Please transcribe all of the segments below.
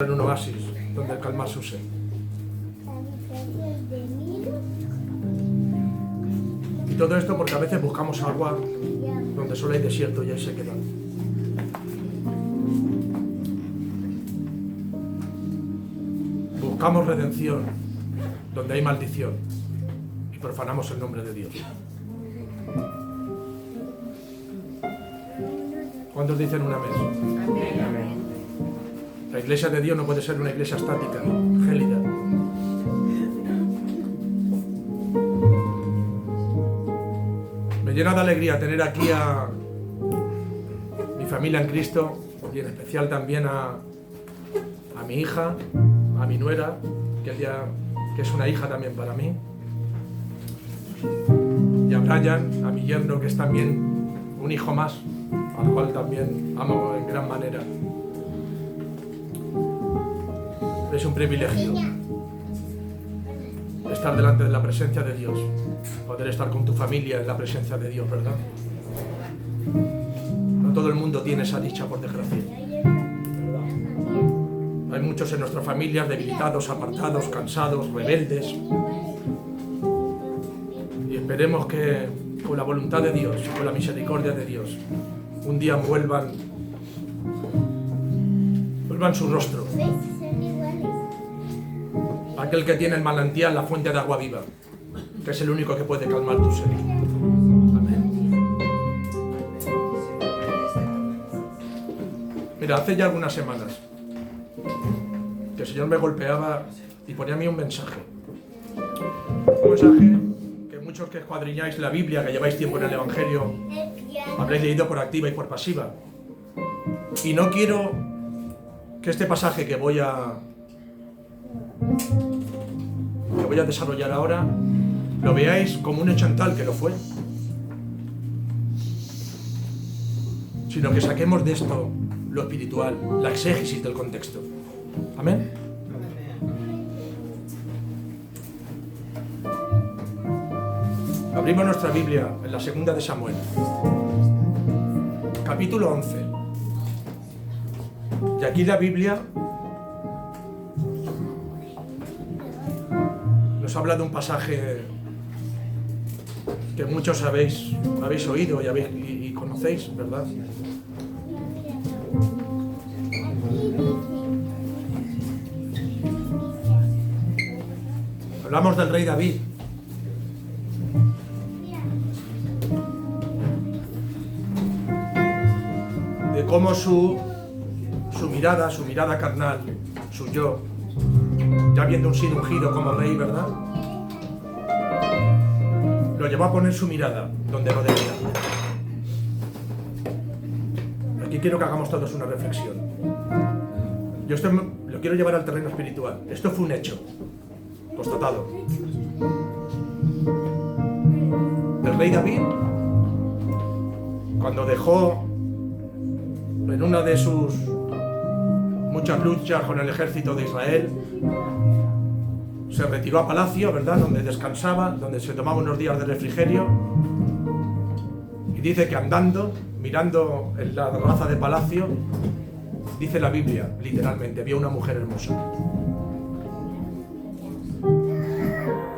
En un oasis donde calmar su sed. Y todo esto porque a veces buscamos agua donde solo hay desierto y ahí se quedan. Buscamos redención donde hay maldición y profanamos el nombre de Dios. ¿Cuántos dicen un amén? Amén. La iglesia de Dios no puede ser una iglesia estática, gélida. Me llena de alegría tener aquí a mi familia en Cristo y en especial también a mi hija, a mi nuera, que es una hija también para mí, y a Brian, a mi yerno, que es también un hijo más, al cual también amo en gran manera. Es un privilegio estar delante de la presencia de Dios, poder estar con tu familia en la presencia de Dios, ¿verdad? No todo el mundo tiene esa dicha, por desgracia. Hay muchos en nuestras familias debilitados, apartados, cansados, rebeldes. Y esperemos que con la voluntad de Dios, con la misericordia de Dios, un día vuelvan su rostro. Aquel que tiene el manantial, la fuente de agua viva, que es el único que puede calmar tu sed. Amén. Mira, hace ya algunas semanas que el Señor me golpeaba y ponía a mí un mensaje. Un mensaje que muchos que escuadriñáis la Biblia, que lleváis tiempo en el Evangelio, habréis leído por activa y por pasiva. Y no quiero que este pasaje que voy a desarrollar ahora lo veáis como un hecho en tal, que lo fue, sino que saquemos de esto lo espiritual, la exégesis del contexto. Amén. Abrimos nuestra Biblia en la segunda de Samuel, capítulo 11. Y aquí la Biblia nos habla de un pasaje que muchos habéis oído y conocéis, ¿verdad? Hablamos del rey David. De cómo su mirada carnal, su yo, ya habiendo sido ungido como rey, ¿verdad?, lo llevó a poner su mirada donde no debía. Aquí quiero que hagamos todos una reflexión. Yo esto lo quiero llevar al terreno espiritual. Esto fue un hecho constatado. El rey David, cuando dejó en una de sus muchas luchas con el ejército de Israel, se retiró a palacio, ¿verdad?, donde descansaba, donde se tomaba unos días de refrigerio, y dice que andando, mirando en la terraza de palacio, dice la Biblia, literalmente, vio una mujer hermosa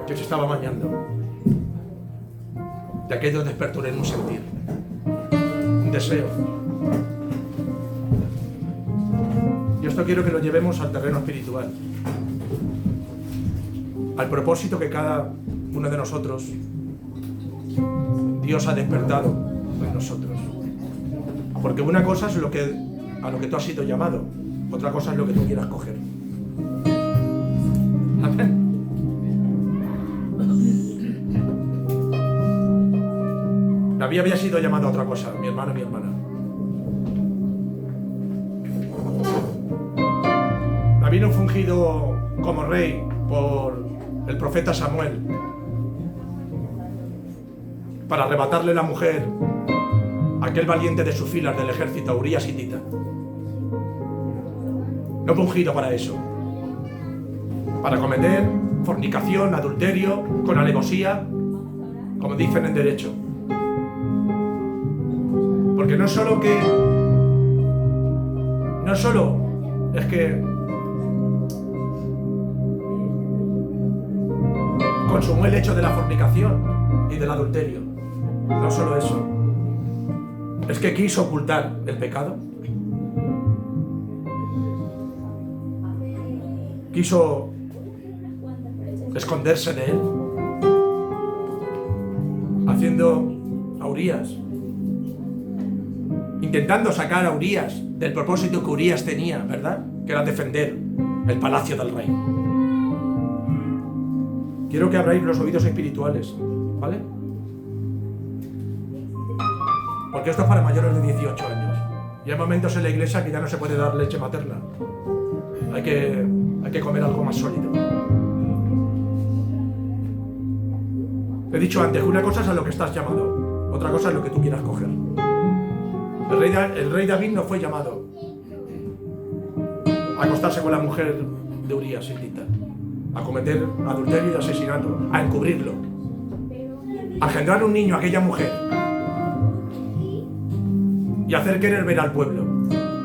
que se estaba bañando. De aquello despertó en un sentir, un deseo. Y esto quiero que lo llevemos al terreno espiritual, al propósito que cada uno de nosotros Dios ha despertado en nosotros. Porque una cosa es a lo que tú has sido llamado, otra cosa es lo que tú quieras coger. Amén. David había sido llamado a otra cosa, mi hermano y mi hermana. David no fue ungido como rey por el profeta Samuel para arrebatarle la mujer a aquel valiente de sus filas del ejército, Urías hitita. No fue ungido para eso, para cometer fornicación, adulterio, con alevosía, como dicen en derecho. Porque no solo es que consumó el hecho de la fornicación y del adulterio. No solo eso, es que quiso ocultar el pecado. Quiso esconderse de él, haciendo a Urías, intentando sacar a Urías del propósito que Urías tenía, ¿verdad? Que era defender el palacio del rey. Quiero que abráis los oídos espirituales, ¿vale? Porque esto es para mayores de 18 años. Y hay momentos en la iglesia que ya no se puede dar leche materna. Hay que comer algo más sólido. He dicho antes que una cosa es a lo que estás llamado, otra cosa es lo que tú quieras coger. El rey David no fue llamado a acostarse con la mujer de Urías, Hitita, a cometer adulterio y asesinato, a encubrirlo, a engendrar un niño a aquella mujer y hacer querer ver al pueblo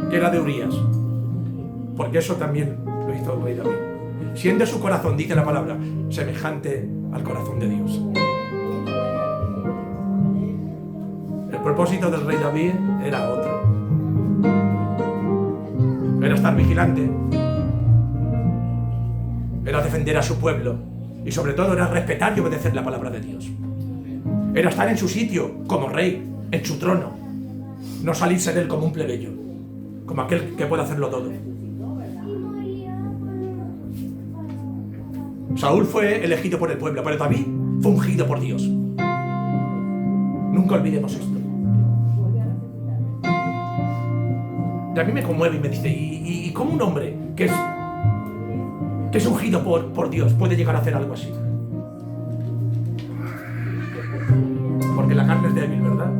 que era de Urías, porque eso también lo hizo el rey David, siendo su corazón, dice la palabra, semejante al corazón de Dios. El propósito del rey David era otro. Era estar vigilante. Era defender a su pueblo. Y sobre todo era respetar y obedecer la palabra de Dios. Era estar en su sitio como rey, en su trono. No salirse de él como un plebeyo, como aquel que puede hacerlo todo. Saúl fue elegido por el pueblo, pero David fue ungido por Dios. Nunca olvidemos esto. Y a mí me conmueve y me dice, ¿y cómo un hombre que es ungido por Dios puede llegar a hacer algo así? Porque la carne es débil, ¿verdad?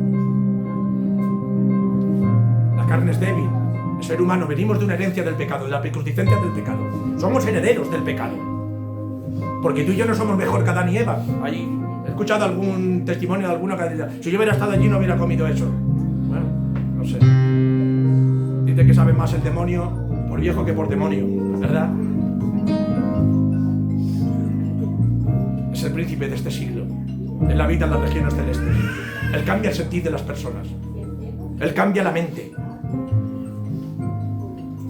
La carne es débil. El ser humano, venimos de una herencia del pecado, de la preconsistencia del pecado. Somos herederos del pecado. Porque tú y yo no somos mejor que Adán y Eva. He escuchado algún testimonio de alguna que dice, si yo hubiera estado allí no hubiera comido eso. Bueno, no sé. Dice que sabe más el demonio por viejo que por demonio, ¿verdad? Es el príncipe de este siglo. Él habita en las regiones celestes. Él cambia el sentir de las personas. Él cambia la mente.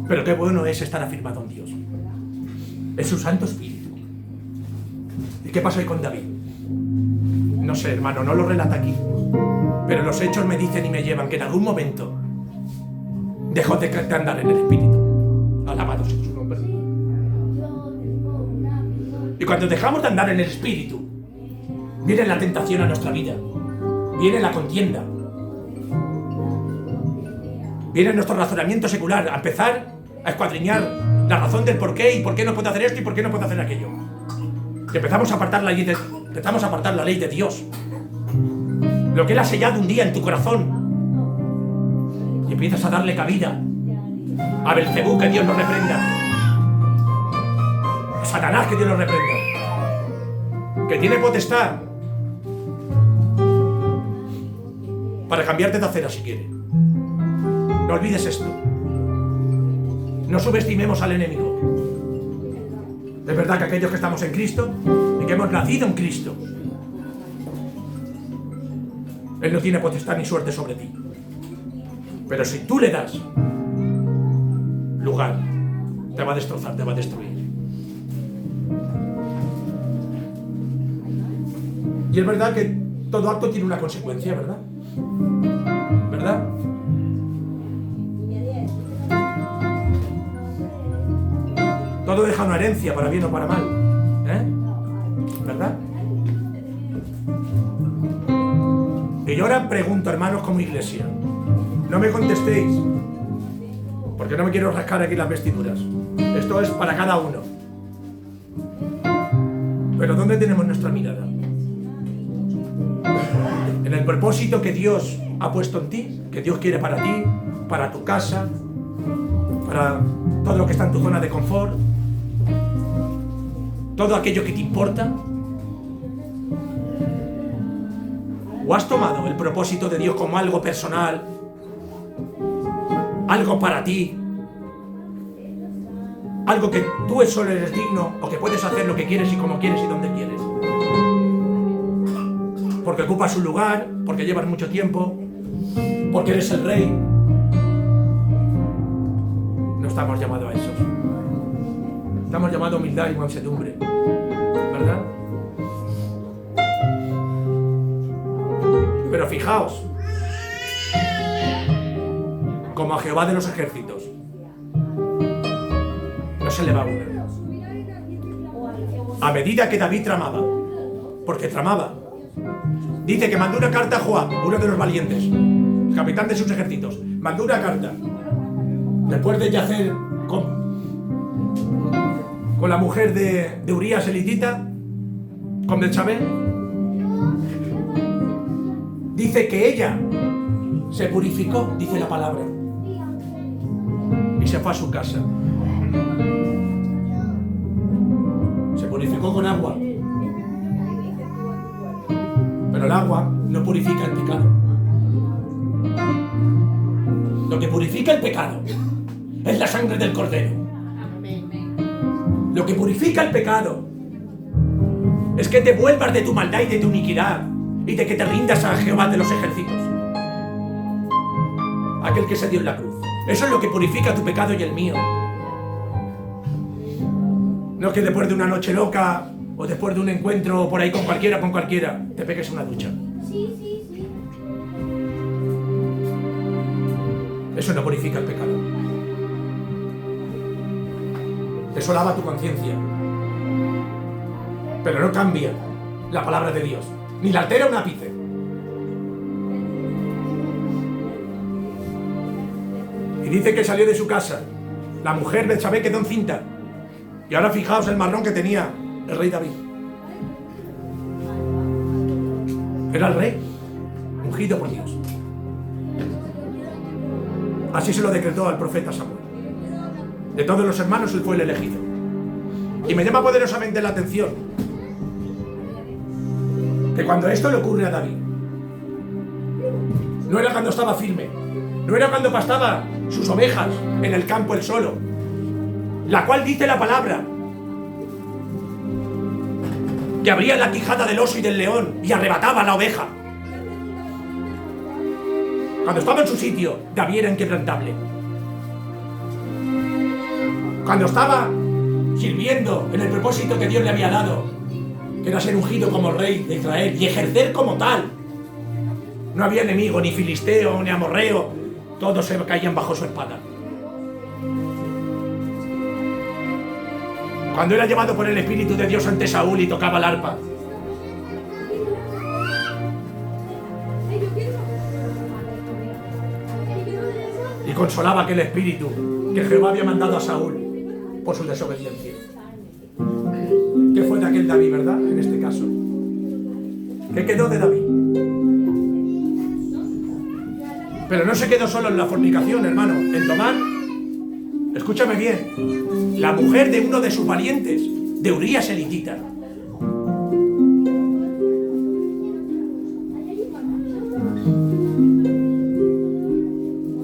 Pero qué bueno es estar afirmado en Dios. Es su Santo Espíritu. ¿Y qué pasó ahí con David? No sé, hermano, no lo relata aquí. Pero los hechos me dicen y me llevan que en algún momento dejó de andar en el Espíritu. Alabado sea su nombre. Y cuando dejamos de andar en el Espíritu, viene la tentación a nuestra vida. Viene la contienda. Viene nuestro razonamiento secular a empezar a escuadriñar la razón del por qué y por qué no puedo hacer esto y por qué no puedo hacer aquello. Y empezamos a apartar la ley de Dios. Lo que Él ha sellado un día en tu corazón. Y empiezas a darle cabida a Belcebú, que Dios lo reprenda, a Satanás, que Dios lo reprenda, que tiene potestad para cambiarte de acera si quiere. No olvides esto. No subestimemos al enemigo. Es verdad que aquellos que estamos en Cristo y que hemos nacido en Cristo, Él no tiene potestad ni suerte sobre ti. Pero si tú le das lugar, te va a destrozar, te va a destruir. Y es verdad que todo acto tiene una consecuencia, ¿verdad? ¿Verdad? Todo deja una herencia, para bien o para mal. ¿Verdad? Y yo ahora pregunto, hermanos, como iglesia, no me contestéis, porque no me quiero rascar aquí las vestiduras. Esto es para cada uno. Pero ¿dónde tenemos nuestra mirada? En el propósito que Dios ha puesto en ti, que Dios quiere para ti, para tu casa, para todo lo que está en tu zona de confort, todo aquello que te importa. ¿O has tomado el propósito de Dios como algo personal, algo para ti, algo que tú solo eres digno o que puedes hacer lo que quieres y como quieres y donde quieres. Porque ocupas un lugar, porque llevas mucho tiempo, porque eres el rey. No estamos llamados a eso. Estamos llamados a humildad y mansedumbre, ¿verdad? Pero fijaos, como a Jehová de los ejércitos, no se le va una. A medida que David tramaba, porque tramaba, dice que mandó una carta a Joab, uno de los valientes, el capitán de sus ejércitos, mandó una carta, después de yacer con la mujer de Urías elitita, con Betsabé, dice que ella se purificó, dice la palabra, y se fue a su casa. Se purificó con agua, pero el agua no purifica el pecado. Lo que purifica el pecado es la sangre del Cordero. Lo que purifica el pecado es que te vuelvas de tu maldad y de tu iniquidad y de que te rindas a Jehová de los ejércitos, aquel que se dio en la cruz. Eso es lo que purifica tu pecado y el mío. No que después de una noche loca o después de un encuentro por ahí con cualquiera, te pegues una ducha. Eso no purifica el pecado. Eso lava tu conciencia, pero no cambia la palabra de Dios, ni la altera un ápice. Y dice que salió de su casa. La mujer Betsabé quedó encinta. Y ahora fijaos el marrón que tenía el rey David. Era el rey, ungido por Dios. Así se lo decretó al profeta Samuel. De todos los hermanos él fue el elegido. Y me llama poderosamente la atención que cuando esto le ocurre a David, no era cuando estaba firme, no era cuando pastaba sus ovejas en el campo él solo, la cual dice la palabra que abría la quijada del oso y del león y arrebataba a la oveja. Cuando estaba en su sitio, David era inquebrantable. Cuando estaba sirviendo en el propósito que Dios le había dado, que era ser ungido como rey de Israel y ejercer como tal, no había enemigo, ni filisteo, ni amorreo, todos se caían bajo su espada. Cuando era llevado por el Espíritu de Dios ante Saúl y tocaba el arpa, y consolaba aquel espíritu que Jehová había mandado a Saúl por su desobediencia. ¿Qué fue de aquel David, verdad? En este caso, ¿qué quedó de David? Pero no se quedó solo en la fornicación, hermano, en tomar, escúchame bien, la mujer de uno de sus valientes, de Urías elitita.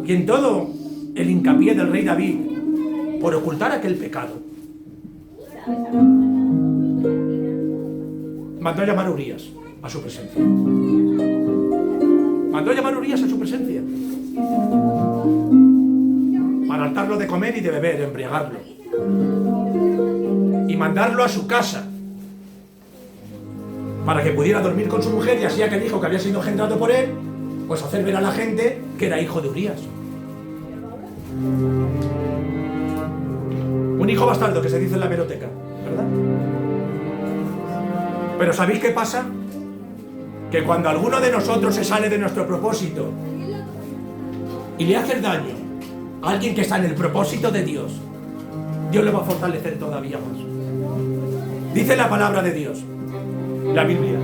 Y en todo el hincapié del rey David por ocultar aquel pecado, mandó a llamar a Urías a su presencia. Mandó a llamar a Urías a su presencia para hartarlo de comer y de beber, embriagarlo, y mandarlo a su casa para que pudiera dormir con su mujer, y así aquel hijo que había sido engendrado por él, pues hacer ver a la gente que era hijo de Urías. Un hijo bastardo que se dice en la hemeroteca, ¿verdad? Pero ¿sabéis qué pasa? Que cuando alguno de nosotros se sale de nuestro propósito y le hace daño a alguien que está en el propósito de Dios, Dios le va a fortalecer todavía más. Dice la palabra de Dios, la Biblia.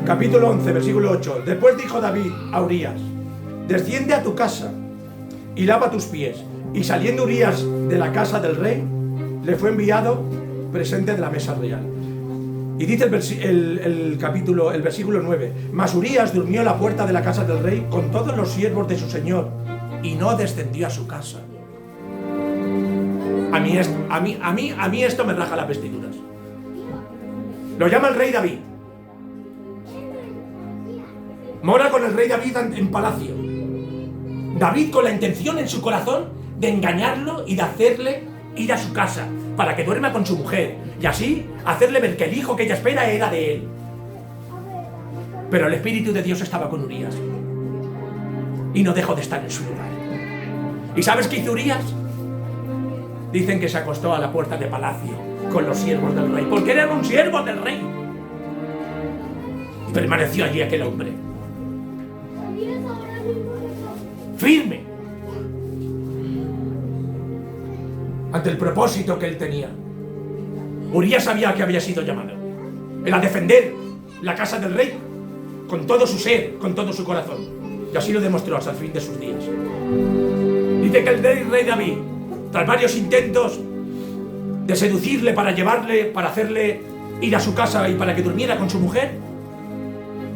Capítulo 11, versículo 8. Después dijo David a Urías: desciende a tu casa y lava tus pies. Y saliendo Urías de la casa del rey, le fue enviado presente de la mesa real. Y dice el versículo 9: Mas Urías durmió a la puerta de la casa del rey con todos los siervos de su señor y no descendió a su casa. A mí esto me raja las vestiduras. Lo llama el rey David. Mora con el rey David en palacio. David con la intención en su corazón de engañarlo y de hacerle ir a su casa para que duerma con su mujer y así hacerle ver que el hijo que ella espera era de él. Pero el Espíritu de Dios estaba con Urías y no dejó de estar en su lugar. ¿Y sabes qué hizo Urías? Dicen que se acostó a la puerta de palacio con los siervos del rey, porque era un siervo del rey. Y permaneció allí aquel hombre, firme, ante el propósito que él tenía. Urías sabía que había sido llamado. Era defender la casa del rey con todo su ser, con todo su corazón. Y así lo demostró hasta el fin de sus días. Dice que el rey David, tras varios intentos de seducirle para llevarle, para hacerle ir a su casa y para que durmiera con su mujer,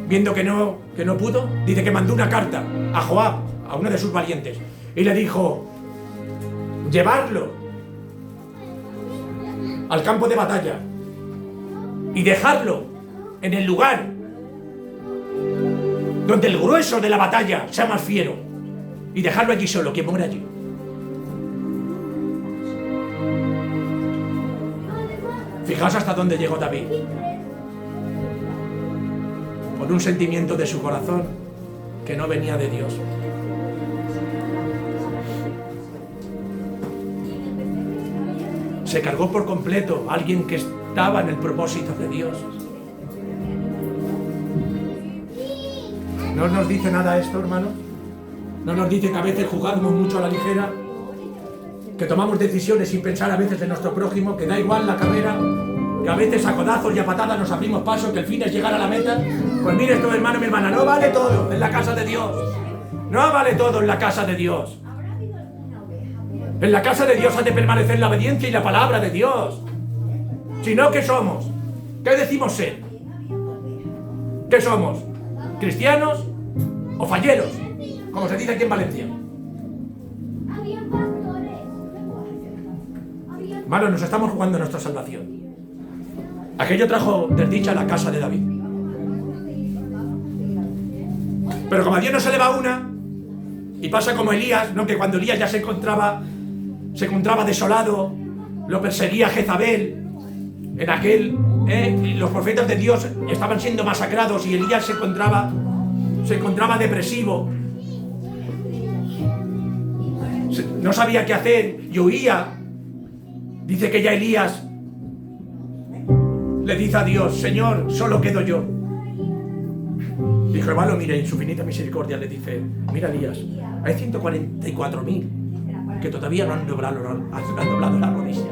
viendo que no pudo, dice que mandó una carta a Joab, a uno de sus valientes, y le dijo: llevarlo al campo de batalla y dejarlo en el lugar donde el grueso de la batalla sea más fiero, y dejarlo allí solo, que muera allí. Fijaos hasta dónde llegó David, por un sentimiento de su corazón que no venía de Dios. Se cargó por completo a alguien que estaba en el propósito de Dios. ¿No nos dice nada esto, hermano? ¿No nos dice que a veces jugamos mucho a la ligera? Que tomamos decisiones sin pensar a veces en nuestro prójimo, que da igual la carrera, que a veces a codazos y a patadas nos abrimos paso, que el fin es llegar a la meta. Pues mire esto, hermano, mi hermana, no vale todo en la casa de Dios. No vale todo en la casa de Dios. En la casa de Dios ha de permanecer la obediencia y la palabra de Dios. Si no, ¿qué somos? ¿Qué decimos ser? ¿Qué somos? ¿Cristianos o falleros? Como se dice aquí en Valencia. Hermanos, nos estamos jugando nuestra salvación. Aquello trajo desdicha a la casa de David. Pero como a Dios no se le va una, y pasa como Elías, ¿no? Que cuando Elías ya se encontraba desolado, lo perseguía Jezabel, en aquel, los profetas de Dios estaban siendo masacrados y Elías se encontraba depresivo, no sabía qué hacer y huía. Dice que ya Elías le dice a Dios: Señor, solo quedo yo. Y Jehová lo mira y en su infinita misericordia le dice: mira, Elías, hay 144.000 que todavía no han doblado la rodilla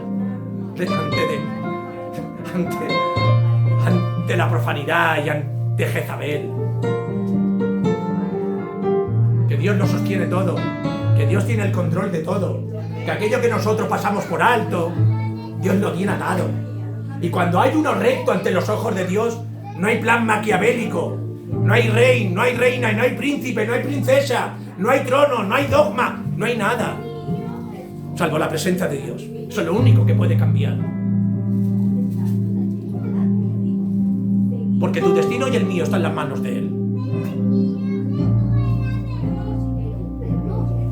ante la profanidad y ante Jezabel. Que Dios lo sostiene todo, que Dios tiene el control de todo, que aquello que nosotros pasamos por alto, Dios lo tiene atado. Y cuando hay uno recto ante los ojos de Dios, no hay plan maquiavélico, no hay rey, no hay reina, no hay príncipe, no hay princesa, no hay trono, no hay dogma, no hay nada, salvo la presencia de Dios. Eso es lo único que puede cambiar. Porque tu destino y el mío están en las manos de Él.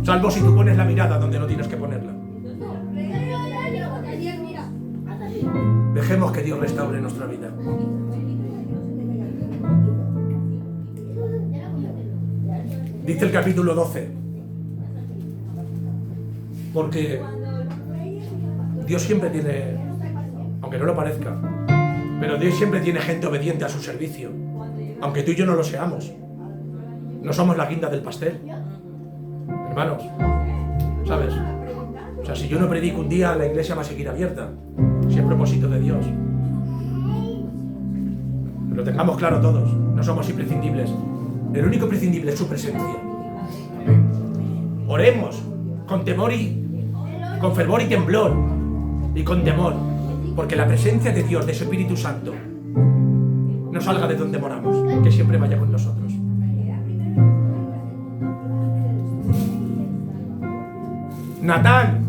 Salvo si tú pones la mirada donde no tienes que ponerla. Dejemos que Dios restaure nuestra vida. Dice el capítulo 12. Porque Dios siempre tiene, aunque no lo parezca, pero Dios siempre tiene gente obediente a su servicio, aunque tú y yo no lo seamos. No somos la guinda del pastel, hermanos, ¿sabes? O sea, si yo no predico un día, la iglesia va a seguir abierta, si es propósito de Dios. Lo tengamos claro todos, no somos imprescindibles. El único imprescindible es su presencia. Oremos con temor con fervor y temblor y con temor, porque la presencia de Dios, de su Espíritu Santo, no salga de donde moramos, que siempre vaya con nosotros. Natán,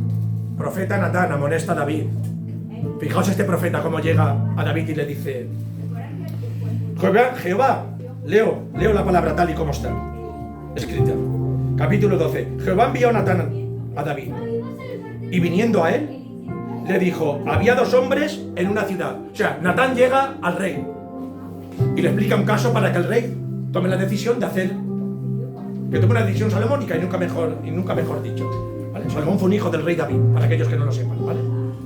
profeta Natán, amonesta a David. Fijaos este profeta cómo llega a David y le dice: Jehová, leo la palabra tal y como está escrita. Capítulo 12. Jehová envió a Natán a David, y viniendo a él, le dijo: había 2 hombres en una ciudad. O sea, Natán llega al rey y le explica un caso para que el rey tome la decisión de hacer, que tome una decisión salomónica, y nunca mejor dicho, ¿vale? Salomón fue un hijo del rey David, para aquellos que no lo sepan, ¿vale?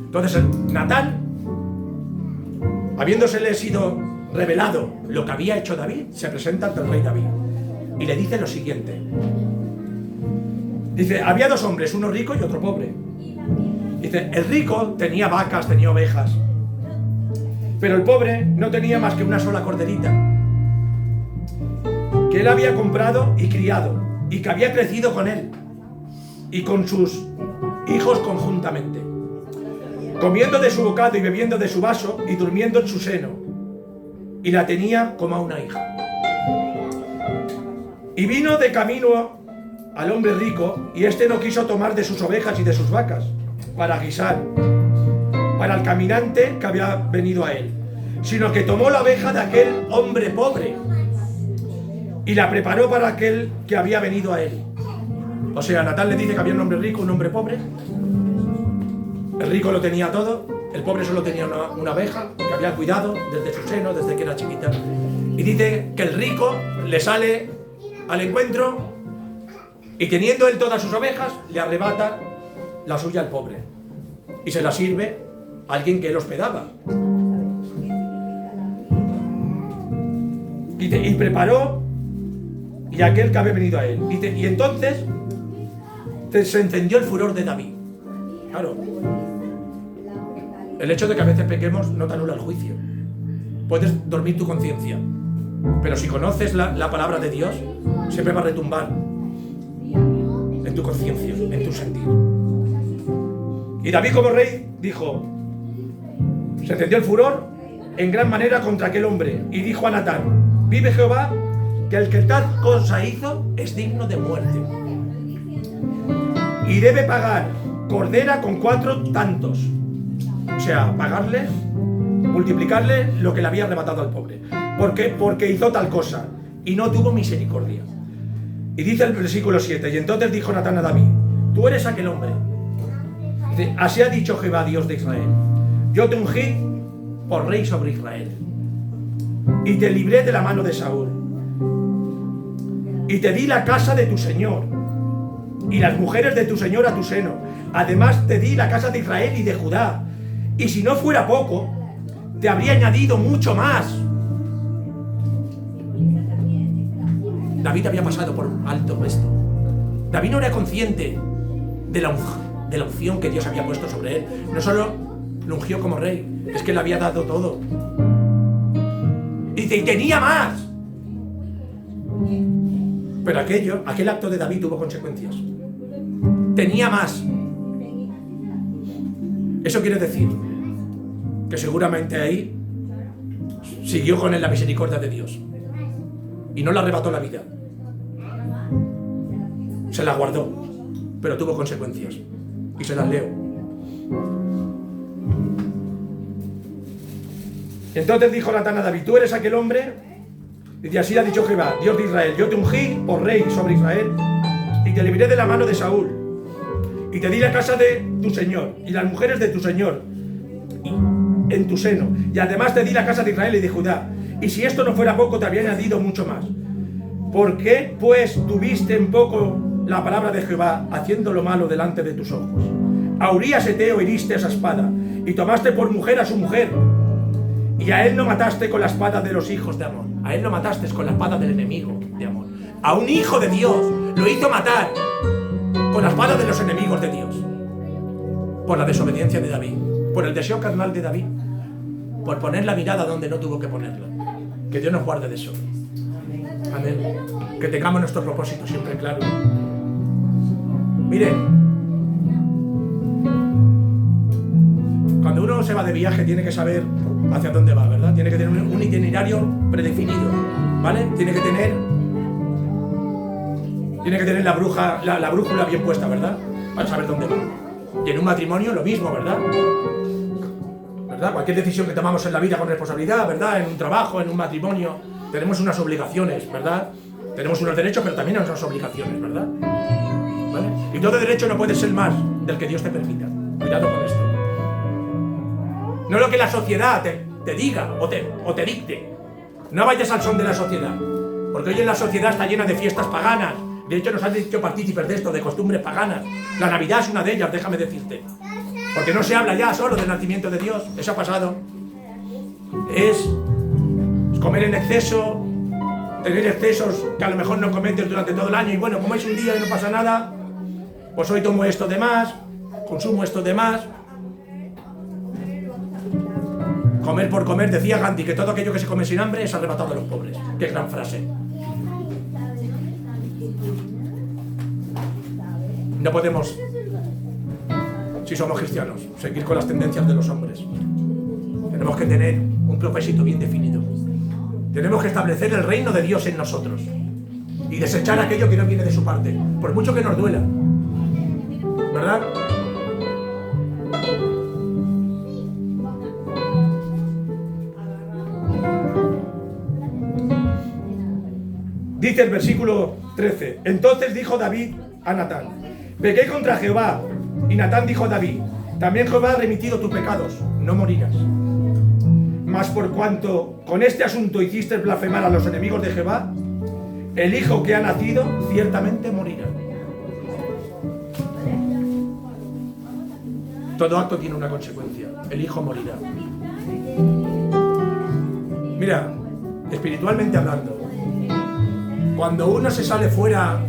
Entonces Natán, habiéndosele sido revelado lo que había hecho David, se presenta ante el rey David y le dice lo siguiente. Dice: había 2 hombres, uno rico y otro pobre. Dice: el rico tenía vacas, tenía ovejas, pero el pobre no tenía más que una sola corderita, que él había comprado y criado, y que había crecido con él y con sus hijos conjuntamente, comiendo de su bocado y bebiendo de su vaso y durmiendo en su seno, y la tenía como a una hija. Y vino de camino al hombre rico, y éste no quiso tomar de sus ovejas y de sus vacas para guisar para el caminante que había venido a él, sino que tomó la oveja de aquel hombre pobre y la preparó para aquel que había venido a él. O sea, Natán le dice que había un hombre rico, un hombre pobre. El rico lo tenía todo, el pobre solo tenía una oveja que había cuidado desde su seno, desde que era chiquita. Y dice que el rico le sale al encuentro y, teniendo él todas sus ovejas, le arrebata la suya al pobre y se la sirve a alguien que él hospedaba. Y preparó, y aquel que había venido a él. Y entonces se encendió el furor de David. Claro, el hecho de que a veces pequemos no te anula el juicio. Puedes dormir tu conciencia, pero si conoces la palabra de Dios, siempre va a retumbar en tu conciencia, en tu sentir. Y David, como rey, dijo, se encendió el furor en gran manera contra aquel hombre, y dijo a Natán: vive Jehová, que el que tal cosa hizo es digno de muerte, y debe pagar cordera con 4 tantos. O sea, pagarle, multiplicarle lo que le había arrebatado al pobre. Porque hizo tal cosa y no tuvo misericordia. Y dice el versículo 7: y entonces dijo Natán a David: tú eres aquel hombre. Dice: así ha dicho Jehová, Dios de Israel: yo te ungí por rey sobre Israel, y te libré de la mano de Saúl, y te di la casa de tu señor y las mujeres de tu señor a tu seno. Además te di la casa de Israel y de Judá, y si no fuera poco, te habría añadido mucho más. David había pasado por alto esto. David no era consciente de la unción que Dios había puesto sobre él. No solo lo ungió como rey, es que le había dado todo. Dice, y tenía más. Pero aquel acto de David tuvo consecuencias. Tenía más. Eso quiere decir que seguramente ahí siguió con él la misericordia de Dios y no le arrebató la vida, se la guardó, pero tuvo consecuencias, y se las leo. Entonces dijo Natán a David: tú eres aquel hombre. Y así ha dicho Jehová, Dios de Israel: yo te ungí por rey sobre Israel, y te libré de la mano de Saúl, y te di la casa de tu señor y las mujeres de tu señor en tu seno, y además te di la casa de Israel y de Judá, y si esto no fuera poco, te había añadido mucho más. ¿Por qué pues tuviste en poco la palabra de Jehová, haciendo lo malo delante de tus ojos? A Urías Eteo heriste esa espada, y tomaste por mujer a su mujer, y a él no mataste con la espada de los hijos de Amón. A él lo mataste con la espada del enemigo de Amón. A un hijo de Dios lo hizo matar con la espada de los enemigos de Dios, por la desobediencia de David, por el deseo carnal de David, por poner la mirada donde no tuvo que ponerla. Que Dios nos guarde de eso. Amén. Que tengamos nuestros propósitos siempre claros. Miren, cuando uno se va de viaje tiene que saber hacia dónde va, ¿verdad? Tiene que tener un itinerario predefinido, ¿vale? Tiene que tener la brújula bien puesta, ¿verdad? Para saber dónde va. Y en un matrimonio lo mismo, ¿verdad? ¿Verdad? Cualquier decisión que tomamos en la vida con responsabilidad, ¿verdad? En un trabajo, en un matrimonio, tenemos unas obligaciones, ¿verdad? Tenemos unos derechos, pero también unas obligaciones, ¿verdad? ¿Vale? Y todo derecho no puede ser más del que Dios te permita. Cuidado con esto. No lo que la sociedad te diga o te dicte. No vayas al son de la sociedad. Porque hoy en la sociedad está llena de fiestas paganas. De hecho, nos han dicho partícipes de esto, de costumbres paganas. La Navidad es una de ellas, déjame decirte. Porque no se habla ya solo del nacimiento de Dios. Eso ha pasado. Es comer en exceso, tener excesos que a lo mejor no cometes durante todo el año. Y bueno, como es un día y no pasa nada, pues hoy tomo esto de más, consumo esto de más. Comer por comer, decía Gandhi, que todo aquello que se come sin hambre es arrebatado a los pobres. Qué gran frase. No podemos, si somos cristianos, seguir con las tendencias de los hombres. Tenemos que tener un propósito bien definido. Tenemos que establecer el reino de Dios en nosotros y desechar aquello que no viene de su parte, por mucho que nos duela, ¿verdad? Dice el versículo 13: entonces dijo David a Natán: pequé contra Jehová. Y Natán dijo a David: también Jehová ha remitido tus pecados, no morirás. Mas por cuanto con este asunto hiciste blasfemar a los enemigos de Jehová, el hijo que ha nacido ciertamente morirá. Todo acto tiene una consecuencia. El hijo morirá. Mira, espiritualmente hablando, cuando uno se sale fuera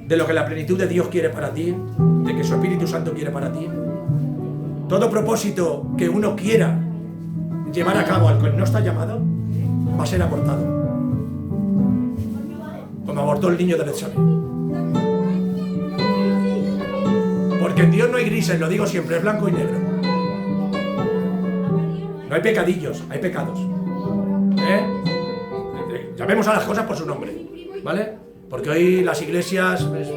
de lo que la plenitud de Dios quiere para ti, de que su Espíritu Santo quiere para ti, todo propósito que uno quiera llevar a cabo al que no está llamado va a ser abortado, como abortó el niño de Betsabé. Porque en Dios no hay grises, lo digo siempre, es blanco y negro. No hay pecadillos, hay pecados. Llamemos a las cosas por su nombre, ¿vale? Porque hoy las iglesias, pues,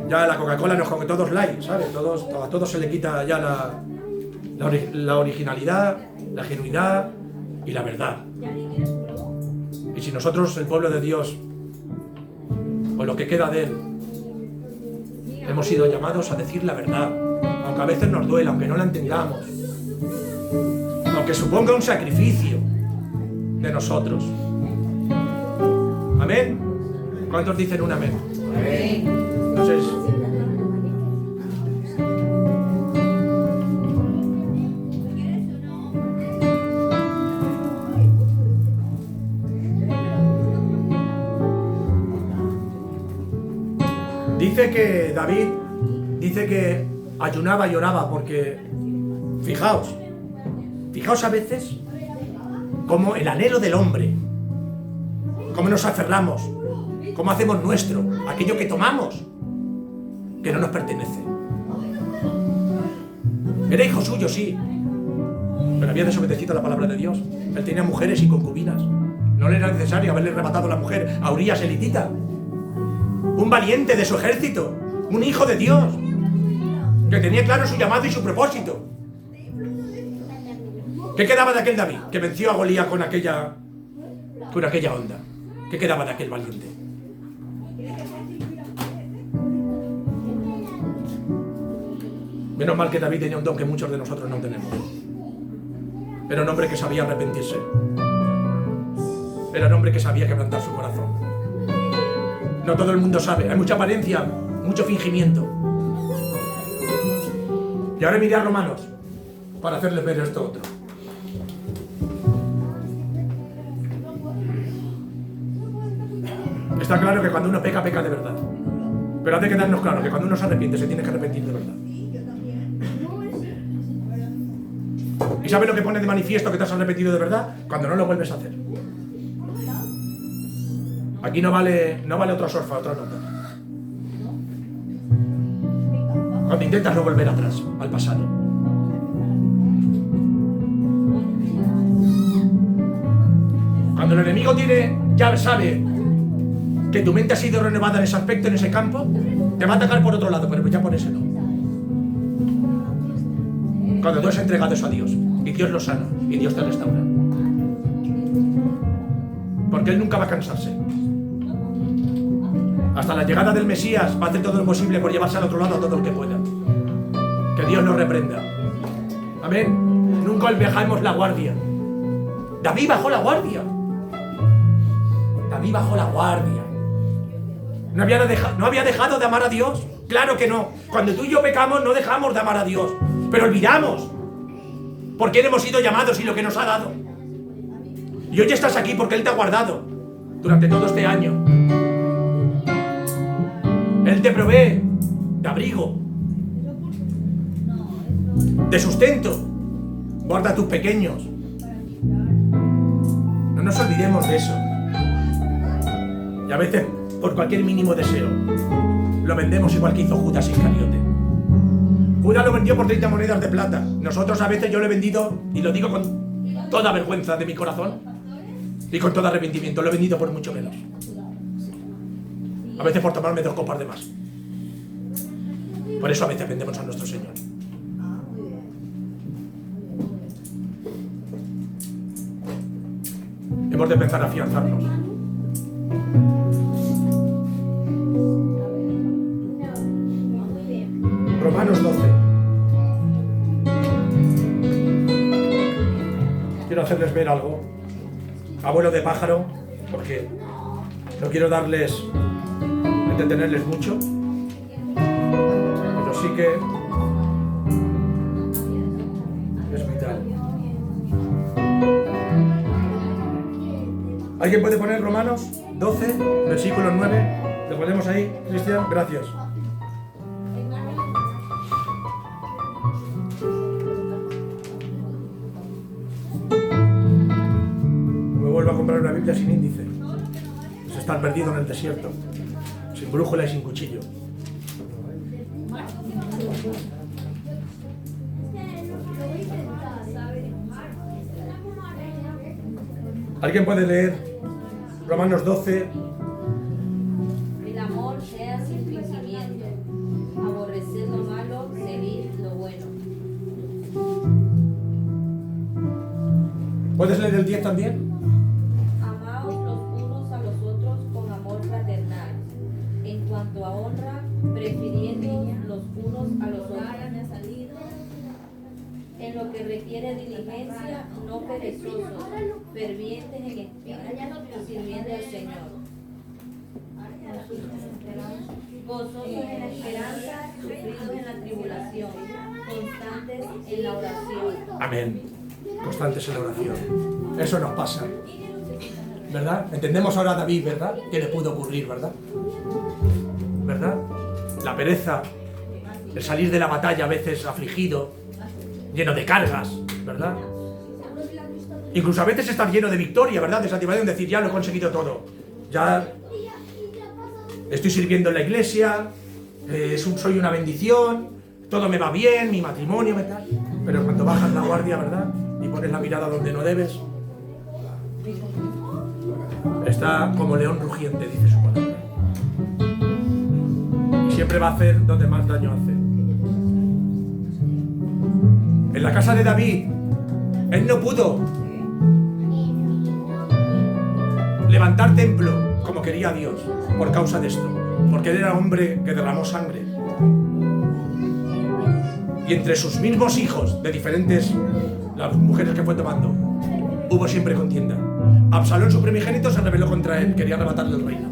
ya la Coca-Cola nos coge todos light, ¿sabes? A todos se le quita ya la originalidad, la genuidad y la verdad. Y si nosotros, el pueblo de Dios, o lo que queda de él, hemos sido llamados a decir la verdad, aunque a veces nos duela, aunque no la entendamos, aunque suponga un sacrificio de nosotros. ¿Amén? ¿Cuántos dicen un amén? Amén. Entonces, dice que David, dice que ayunaba y oraba porque, fijaos a veces como el anhelo del hombre, cómo nos aferramos, cómo hacemos nuestro aquello que tomamos, que no nos pertenece. Era hijo suyo, sí, pero había desobedecido a la palabra de Dios. Él tenía mujeres y concubinas. No le era necesario haberle arrebatado a la mujer a Urías elitita, un valiente de su ejército, un hijo de Dios, que tenía claro su llamado y su propósito. ¿Qué quedaba de aquel David que venció a Goliat con aquella onda? ¿Qué quedaba de aquel valiente? Menos mal que David tenía un don que muchos de nosotros no tenemos. Era un hombre que sabía arrepentirse. Era un hombre que sabía quebrantar su corazón. No todo el mundo sabe. Hay mucha apariencia, mucho fingimiento. Y ahora miré a Romanos para hacerles ver esto otro. Está claro que cuando uno peca, peca de verdad. Pero hace que darnos claro que cuando uno se arrepiente, se tiene que arrepentir de verdad. ¿Y sabes lo que pone de manifiesto que te has arrepentido de verdad? Cuando no lo vuelves a hacer. Aquí no vale otro sorfa, otra nota. Cuando intentas no volver atrás, al pasado. Cuando el enemigo ya sabe que tu mente ha sido renovada en ese aspecto, en ese campo, te va a atacar por otro lado, pero ya ponéselo. Cuando tú has entregado eso a Dios, y Dios lo sana, y Dios te restaura. Porque Él nunca va a cansarse. Hasta la llegada del Mesías va a hacer todo lo posible por llevarse al otro lado a todo el que pueda. Que Dios nos reprenda. Amén. Nunca bajamos la guardia. David bajó la guardia. David bajó la guardia. ¿No había dejado de amar a Dios? Claro que no. Cuando tú y yo pecamos no dejamos de amar a Dios, pero olvidamos por qué hemos sido llamados y lo que nos ha dado. Y hoy estás aquí porque Él te ha guardado durante todo este año. Él te provee de abrigo, de sustento. Guarda a tus pequeños. No nos olvidemos de eso. Y a veces, por cualquier mínimo deseo, lo vendemos igual que hizo Judas Iscariote. Judas lo vendió por 30 monedas de plata. Nosotros a veces yo lo he vendido, y lo digo con toda vergüenza de mi corazón y con todo arrepentimiento, lo he vendido por mucho menos. A veces por tomarme 2 copas de más. Por eso a veces vendemos a nuestro Señor. Hemos de empezar a afianzarnos. Romanos 12. Quiero hacerles ver algo. Abuelo de pájaro, porque no quiero entretenerles mucho, pero sí que es vital. ¿Alguien puede poner Romanos 12, versículo 9? ¿Lo ponemos ahí, Cristian? Gracias. Me vuelvo a comprar una Biblia sin índice. Es estar perdido en el desierto, sin brújula y sin cuchillo. ¿Alguien puede leer Romanos 12? El amor sea sin fingimiento, aborreced lo malo, seguid lo bueno. ¿Puedes leer el 10 también? Amaos los unos a los otros con amor fraternal, en cuanto a honra, prefiriendo los unos a los otros. En lo que requiere diligencia, no perezosos, fervientes en espíritu, sirviendo al Señor. Gozosos en la esperanza, sufridos en la tribulación, constantes en la oración. Amén. Constantes en la oración. Eso nos pasa, ¿verdad? Entendemos ahora a David, ¿verdad? ¿Qué le pudo ocurrir, verdad? ¿Verdad? La pereza, el salir de la batalla a veces afligido, lleno de cargas, ¿verdad? Incluso a veces estar lleno de victoria, ¿verdad? De satisfacción, decir, ya lo he conseguido todo. Ya estoy sirviendo en la iglesia, soy una bendición, todo me va bien, mi matrimonio, ¿verdad? Pero cuando bajas la guardia, ¿verdad? Y pones la mirada donde no debes, está como león rugiente, dice su palabra. Y siempre va a hacer donde más daño hace. En la casa de David, él no pudo levantar templo como quería Dios por causa de esto, porque él era hombre que derramó sangre. Y entre sus mismos hijos de diferentes, las mujeres que fue tomando, hubo siempre contienda. Absalón, su primogénito, se rebeló contra él, quería arrebatarle el reino.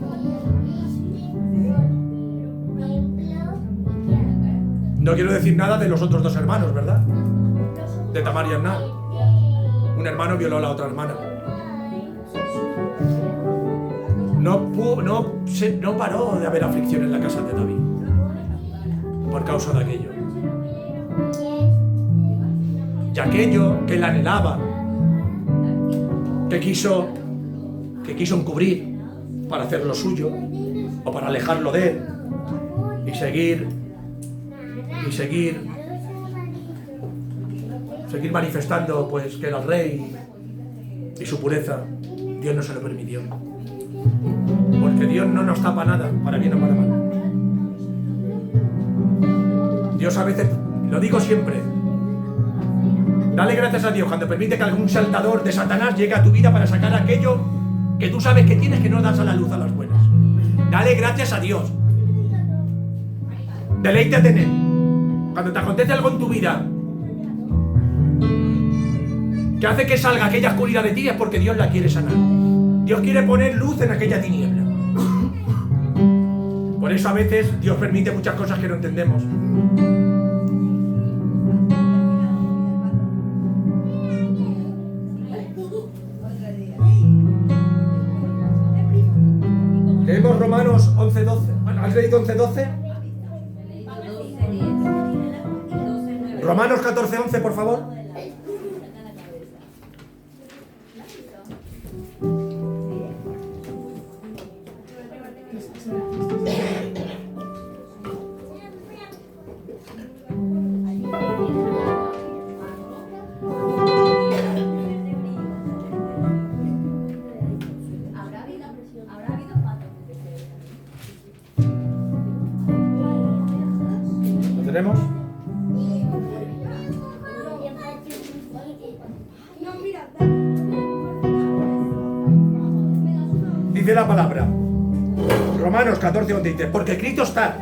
No quiero decir nada de los otros 2 hermanos, ¿verdad? De Tamar y Amnán. Un hermano violó a la otra hermana. No paró de haber aflicción en la casa de David por causa de aquello. Y aquello que él anhelaba, que quiso encubrir para hacer lo suyo o para alejarlo de él y seguir manifestando pues que era el rey y su pureza, Dios no se lo permitió. Porque Dios no nos tapa nada, para bien o para mal. Dios a veces, lo digo siempre, dale gracias a Dios cuando permite que algún saltador de Satanás llegue a tu vida para sacar aquello que tú sabes que tienes que no das a la luz a las buenas. Dale gracias a Dios. Deleítate en Él. Cuando te acontece algo en tu vida que hace que salga aquella oscuridad de ti, es porque Dios la quiere sanar. Dios quiere poner luz en aquella tiniebla. Por eso a veces Dios permite muchas cosas que no entendemos. Leemos Romanos 11:12. ¿Has leído 11:12? Romanos 14:11, por favor. ¿Lo tenemos? Dice la palabra, Romanos 14:11 dice, porque Cristo está,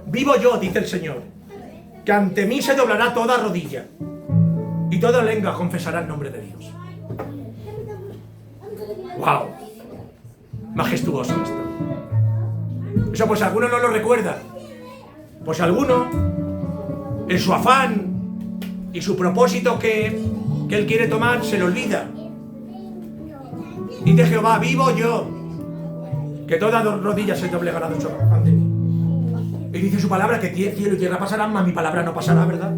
vivo yo, dice el Señor, que ante mí se doblará toda rodilla y toda lengua confesará el nombre de Dios. ¡Wow! Majestuoso esto. Eso pues alguno no lo recuerda. Pues alguno, en su afán y su propósito que él quiere tomar, se le olvida. Dice Jehová, vivo yo, que todas rodillas se doblegarán ante mí. Y dice su palabra que cielo y tierra pasarán, mas mi palabra no pasará, ¿verdad?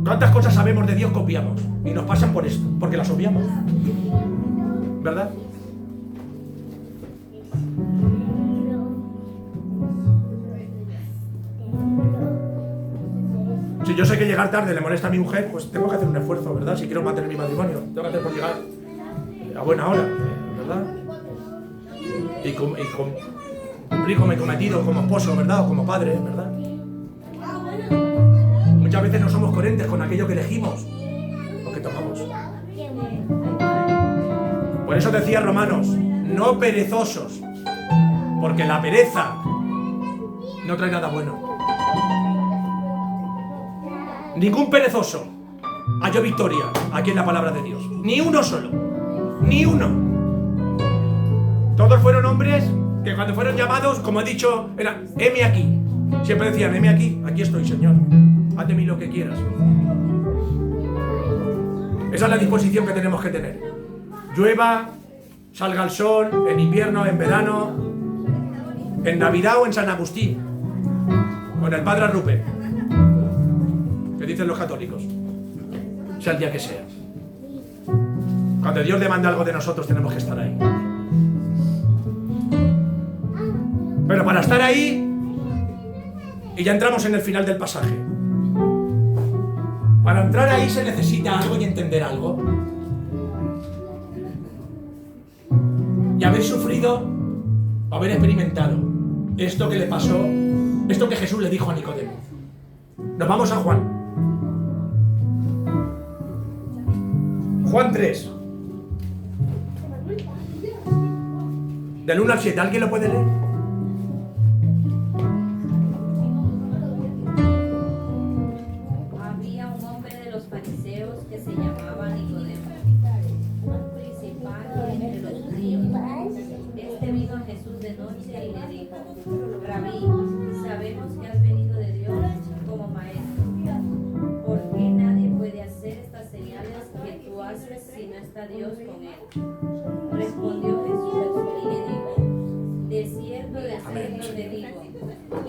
¿Cuántas cosas sabemos de Dios que obviamos? Y nos pasan por esto, porque las obviamos. ¿Verdad? Si yo sé que llegar tarde le molesta a mi mujer, pues tengo que hacer un esfuerzo, ¿verdad? Si quiero mantener mi matrimonio, tengo que hacer por llegar a buena hora, ¿verdad? Y cumplir con mi cometido como esposo, ¿verdad? O como padre, ¿verdad? Muchas veces no somos coherentes con aquello que elegimos o que tomamos. Por eso decía Romanos, no perezosos, porque la pereza no trae nada bueno. Ningún perezoso halló victoria aquí en la palabra de Dios. Ni uno solo. Ni uno. Todos fueron hombres que cuando fueron llamados, como he dicho, eran, heme aquí. Siempre decían, heme aquí, aquí estoy, Señor. Haz de mí lo que quieras. Esa es la disposición que tenemos que tener. Llueva, salga el sol, en invierno, en verano, en Navidad o en San Agustín, o en el Padre Arrupe, que dicen los católicos, sea el día que sea. Cuando Dios demanda algo de nosotros tenemos que estar ahí. Pero para estar ahí, y ya entramos en el final del pasaje, para entrar ahí se necesita algo y entender algo. Y haber sufrido, o haber experimentado esto que le pasó, esto que Jesús le dijo a Nicodemo. Nos vamos a Juan. Juan 3. Del 1 al 7. ¿Alguien lo puede leer? Había un hombre de los fariseos que se llamaba Nicodemo, un principal entre los judíos. Este vino a Jesús de noche y le dijo, Rabí, sabemos que has venido de Dios como maestro. ¿Por qué nadie puede hacer estas señales que tú haces si no está Dios con él? Respondió Jesús y le dijo, de cierto te digo,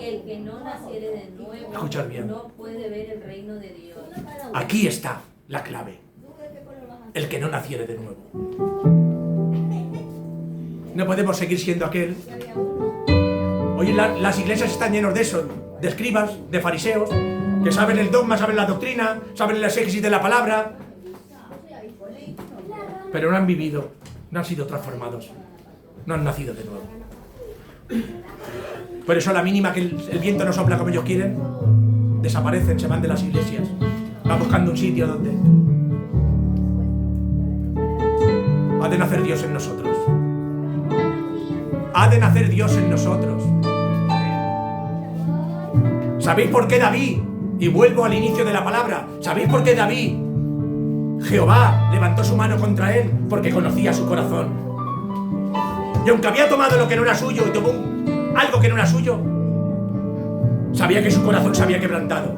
el que no naciere de nuevo no puede ver el reino de Dios. Aquí está la clave. El que no naciere de nuevo. No podemos seguir siendo aquel. Hoy las iglesias están llenas de eso, de escribas, de fariseos, que saben el dogma, saben la doctrina, saben el exégesis de la palabra, pero no han vivido, no han sido transformados, no han nacido de nuevo. Por eso a la mínima que el viento no sopla como ellos quieren, desaparecen, se van de las iglesias, van buscando un sitio donde ha de nacer Dios en nosotros. Ha de nacer Dios en nosotros. ¿Sabéis por qué David? Y vuelvo al inicio de la palabra. ¿Sabéis por qué David? Jehová levantó su mano contra él porque conocía su corazón. Y aunque había tomado lo que no era suyo y tomó algo que no era suyo, sabía que su corazón se había quebrantado.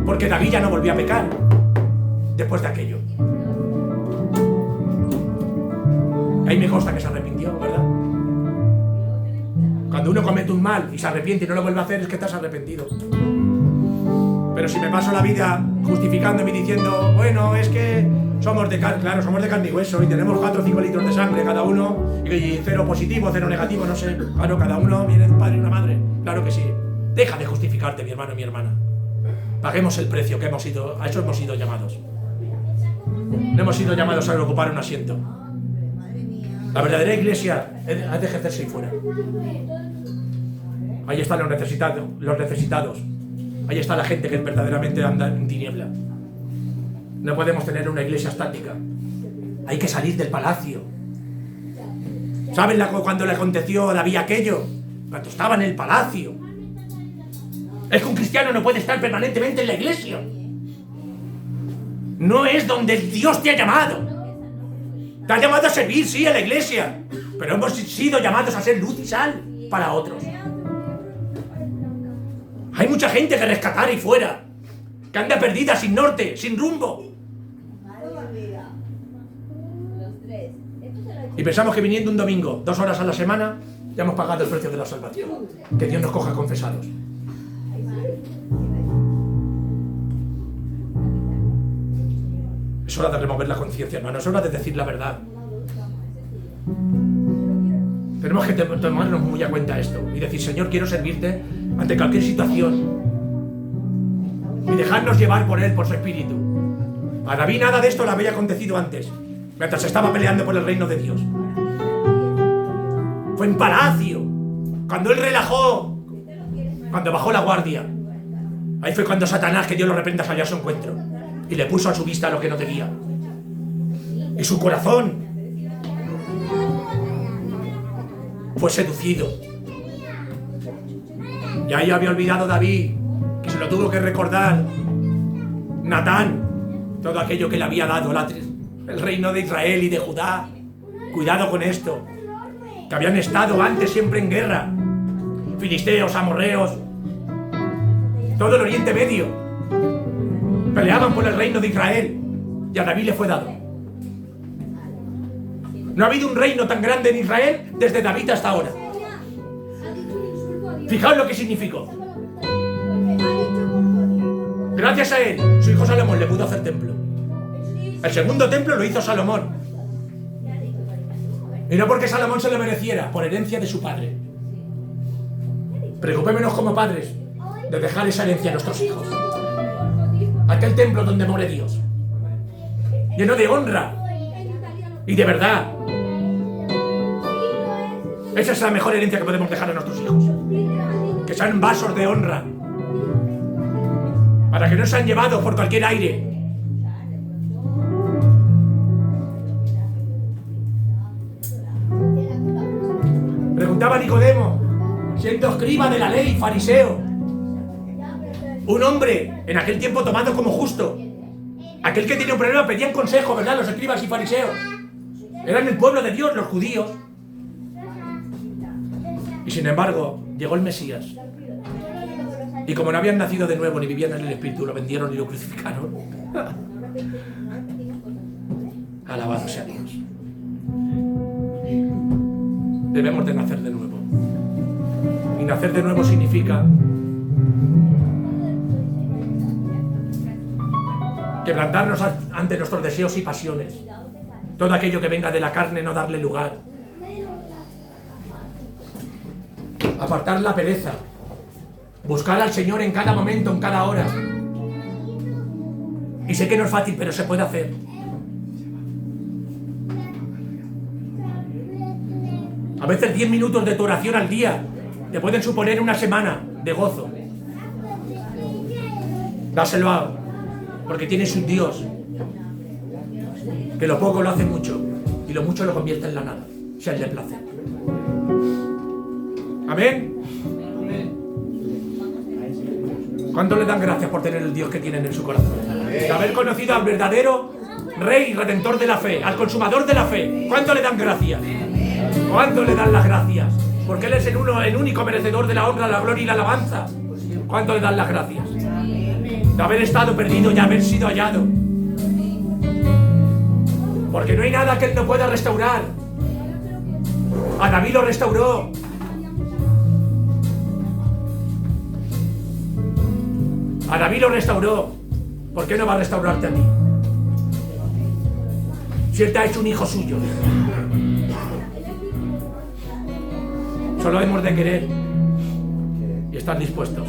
Porque David ya no volvió a pecar después de aquello. Ahí me consta que se arrepintió, ¿verdad? Cuando uno comete un mal y se arrepiente y no lo vuelve a hacer, es que estás arrepentido. Pero si me paso la vida justificándome y diciendo, bueno, es que somos de carne, claro, somos de carne y hueso y tenemos 4 o 5 litros de sangre cada uno y 0 positivo, 0 negativo, no sé. Claro, cada uno viene de un padre y una madre. Claro que sí. Deja de justificarte, mi hermano y mi hermana. Paguemos el precio que hemos sido, a eso hemos sido llamados. No hemos sido llamados a ocupar un asiento. La verdadera iglesia ha de ejercerse ahí fuera. Ahí están los necesitados. Ahí está la gente que verdaderamente anda en tiniebla. No podemos tener una iglesia estática. Hay que salir del palacio. ¿Saben cuando le aconteció a David aquello? Cuando estaba en el palacio. Es que un cristiano no puede estar permanentemente en la iglesia. No es donde Dios te ha llamado. Te ha llamado a servir, sí, a la iglesia. Pero hemos sido llamados a ser luz y sal para otros. Hay mucha gente que rescatar ahí fuera, que anda perdida, sin norte, sin rumbo. Y pensamos que viniendo un domingo, 2 horas a la semana, ya hemos pagado el precio de la salvación. Que Dios nos coja confesados. Es hora de remover la conciencia, hermano. Es hora de decir la verdad. Tenemos que tomarnos muy a cuenta esto y decir, Señor, quiero servirte ante cualquier situación y dejarnos llevar por Él, por su Espíritu. A David nada de esto le había acontecido antes, mientras estaba peleando por el reino de Dios. Fue en palacio, cuando él relajó, cuando bajó la guardia. Ahí fue cuando Satanás, que Dios lo reprenda, salió a su encuentro y le puso a su vista lo que no debía. Y su corazón fue seducido. Y ahí había olvidado David, que se lo tuvo que recordar Natán, todo aquello que le había dado el reino de Israel y de Judá. Cuidado con esto, que habían estado antes siempre en guerra, filisteos, amorreos, todo el Oriente Medio, peleaban por el reino de Israel y a David le fue dado. No ha habido un reino tan grande en Israel desde David hasta ahora. Fijaos lo que significó. Gracias a él, su hijo Salomón le pudo hacer templo. El segundo templo lo hizo Salomón. Y no porque Salomón se lo mereciera, por herencia de su padre. Preocupémonos como padres de dejar esa herencia a nuestros hijos. Aquel templo donde more Dios, lleno de honra y de verdad. Esa es la mejor herencia que podemos dejar a nuestros hijos. Que sean vasos de honra, para que no sean llevados por cualquier aire. Preguntaba Nicodemo, siendo escriba de la ley, fariseo, un hombre en aquel tiempo tomado como justo, aquel que tenía un problema, pedían consejo, ¿verdad? Los escribas y fariseos eran el pueblo de Dios, los judíos. Y sin embargo, llegó el Mesías. Y como no habían nacido de nuevo ni vivían en el Espíritu, lo vendieron y lo crucificaron. Alabado sea Dios. Debemos de nacer de nuevo. Y nacer de nuevo significa quebrantarnos ante nuestros deseos y pasiones. Todo aquello que venga de la carne, no darle lugar. Apartar la pereza. Buscar al Señor en cada momento, en cada hora. Y sé que no es fácil, pero se puede hacer. A veces 10 minutos de tu oración al día te pueden suponer una semana de gozo. Dáselo a, porque tienes un Dios que lo poco lo hace mucho y lo mucho lo convierte en la nada, si a él le place. Amén. ¿Cuánto le dan gracias por tener el Dios que tienen en su corazón? De haber conocido al verdadero Rey y Redentor de la fe, al consumador de la fe. ¿Cuánto le dan gracias? ¿Cuánto le dan las gracias? Porque Él es el único merecedor de la honra, la gloria y la alabanza. ¿Cuánto le dan las gracias? De haber estado perdido y haber sido hallado. Porque no hay nada que Él no pueda restaurar. A David lo restauró. A David lo restauró. ¿Por qué no va a restaurarte a ti? Si Él te ha hecho un hijo suyo. Solo hemos de querer y estar dispuestos.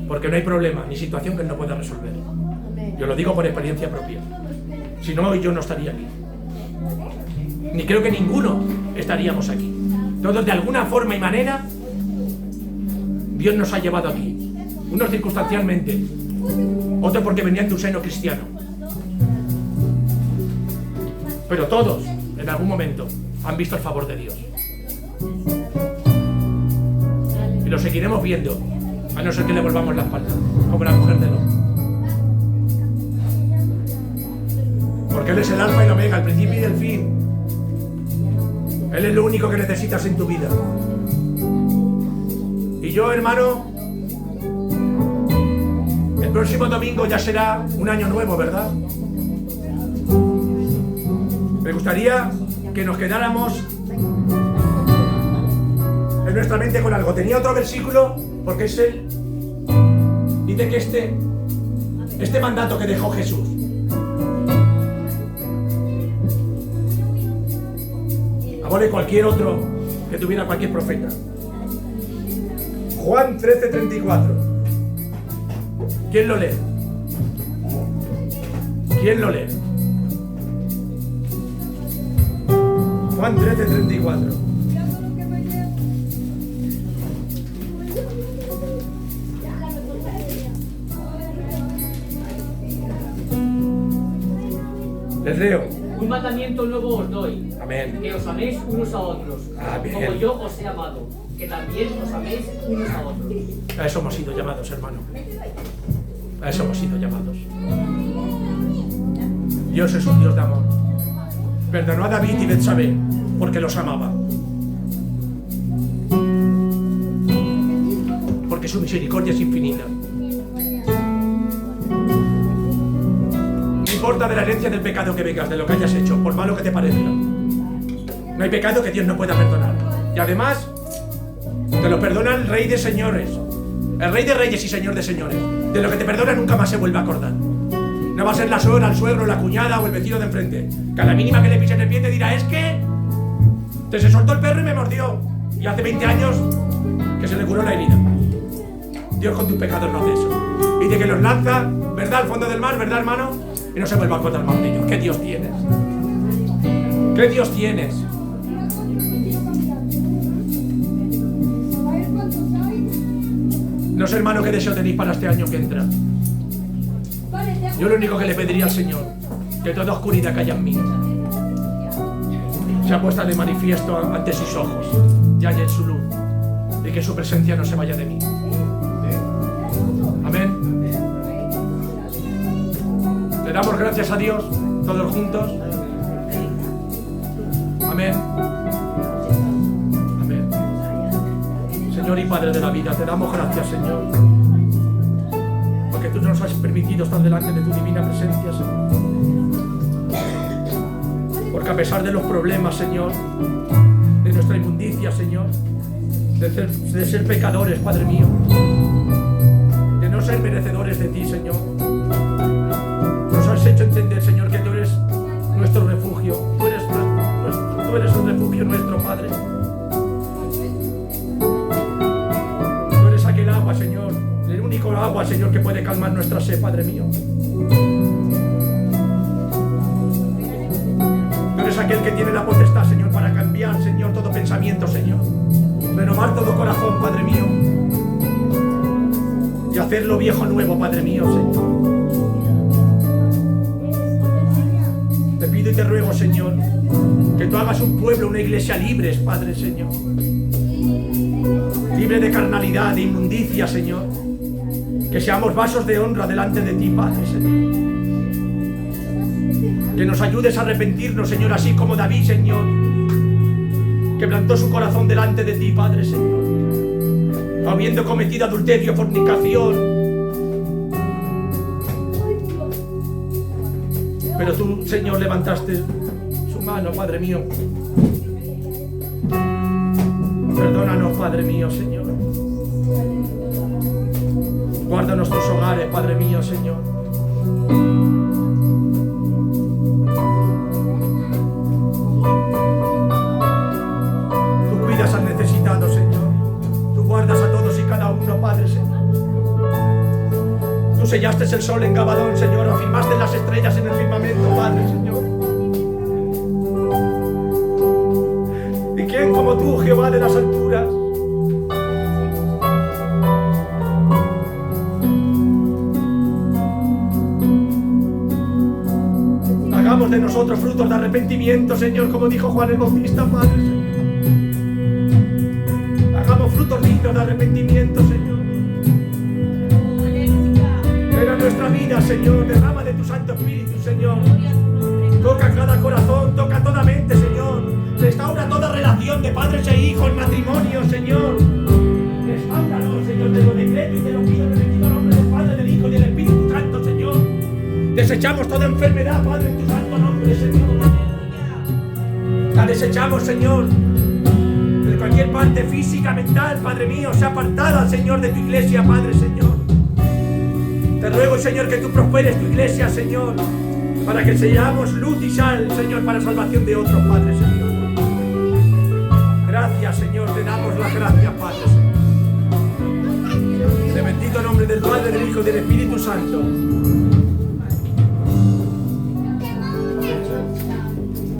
Porque no hay problema ni situación que Él no pueda resolver. Yo lo digo por experiencia propia. Si no, yo no estaría aquí. Ni creo que ninguno estaríamos aquí. Todos de alguna forma y manera Dios nos ha llevado aquí. Unos circunstancialmente, otros porque venían de un seno cristiano. Pero todos, en algún momento, han visto el favor de Dios. Y lo seguiremos viendo, a no ser que le volvamos la espalda, como la mujer de Lot. Porque Él es el alfa y el omega, el principio y el fin. Él es lo único que necesitas en tu vida. Y yo, hermano, el próximo domingo ya será un año nuevo, ¿verdad? Me gustaría que nos quedáramos en nuestra mente con algo. Tenía otro versículo, porque es él. Dice que este mandato que dejó Jesús. Abole cualquier otro que tuviera cualquier profeta. Juan 13:34. ¿Quién lo lee? ¿Quién lo lee? Juan 13:34. Les leo. Un mandamiento nuevo os doy. Amén. Que os améis unos a otros. Amén. Como yo os he amado. Que también os améis unos a otros. A eso hemos sido llamados, hermano. A eso hemos sido llamados. Dios es un Dios de amor. Perdonó a David y Betsabé porque los amaba. Porque su misericordia es infinita. No importa de la herencia del pecado que vengas, de lo que hayas hecho, por malo que te parezca. No hay pecado que Dios no pueda perdonar. Y además, te lo perdona el Rey de señores. El Rey de reyes y Señor de señores. De lo que te perdona nunca más se vuelve a acordar. No va a ser la suegra, el suegro, la cuñada o el vecino de enfrente. Que a la mínima que le pisen el pie te dirá, es que se soltó el perro y me mordió. Y hace 20 años que se le curó la herida. Dios con tus pecados no hace eso. Y de que los lanza, ¿verdad? Al fondo del mar, ¿verdad, hermano? Y no se vuelva a acordar más de ellos. ¿Qué Dios tienes? ¿Qué Dios tienes? No sé, hermano, qué deseo tenéis para este año que entra. Yo lo único que le pediría al Señor, que toda oscuridad que haya en mí sea puesta de manifiesto ante sus ojos y haya en su luz, y que su presencia no se vaya de mí. Amén. Le damos gracias a Dios, todos juntos. Amén. Amén. Señor y Padre de la vida, te damos gracias, Señor, porque tú nos has permitido estar delante de tu divina presencia, Señor. Porque a pesar de los problemas, Señor, de nuestra inmundicia, Señor, de ser pecadores, Padre mío, de no ser merecedores de ti, Señor, nos has hecho entender, Señor, que tú eres nuestro refugio, tú eres un refugio nuestro, Padre. Tú eres aquel agua, Señor, el único agua, Señor, que puede calmar nuestra sed, Padre mío. Tú eres es aquel que tiene la potestad, Señor, para cambiar, Señor, todo pensamiento, Señor. Renovar todo corazón, Padre mío. Y hacer lo viejo nuevo, Padre mío, Señor. Te pido y te ruego, Señor, que tú hagas un pueblo, una iglesia libres, Padre, Señor. Libre de carnalidad, de inmundicia, Señor. Que seamos vasos de honra delante de ti, Padre, Señor. Que nos ayudes a arrepentirnos, Señor, así como David, Señor, que plantó su corazón delante de ti, Padre, Señor, habiendo cometido adulterio, fornicación. Pero tú, Señor, levantaste su mano, Padre mío. Perdónanos, Padre mío, Señor. Guarda nuestros hogares, Padre mío, Señor. Tú cuidas al necesitado, Señor. Tú guardas a todos y cada uno, Padre, Señor. Tú sellaste el sol en Gabadón, Señor. Afirmaste las estrellas en el firmamento, Padre, Señor. ¿Y quién como tú, Jehová de las alturas? Hagamos de nosotros frutos de arrepentimiento, Señor, como dijo Juan el Bautista, Padre, Señor. Hagamos frutos dignos de arrepentimiento, Señor. Ven a nuestra vida, Señor, derrama de tu Santo Espíritu, Señor. Toca cada corazón, toca toda mente, Señor. Restaura toda relación de padres e hijos, matrimonio, Señor. Restauranos, Señor, te lo decreto y te lo pido en el bendito nombre del Padre, del Hijo y del Espíritu Santo, Señor. Desechamos toda enfermedad, Padre, en tu santo nombre, Señor. La desechamos, Señor. De cualquier parte física, mental, Padre mío, sea apartada, Señor, de tu iglesia, Padre, Señor. Te ruego, Señor, que tú prosperes tu iglesia, Señor, para que seamos luz y sal, Señor, para salvación de otros, Padre, Señor. Gracias, Señor, te damos las gracias, Padre, Señor. En el bendito nombre del Padre, del Hijo y del Espíritu Santo.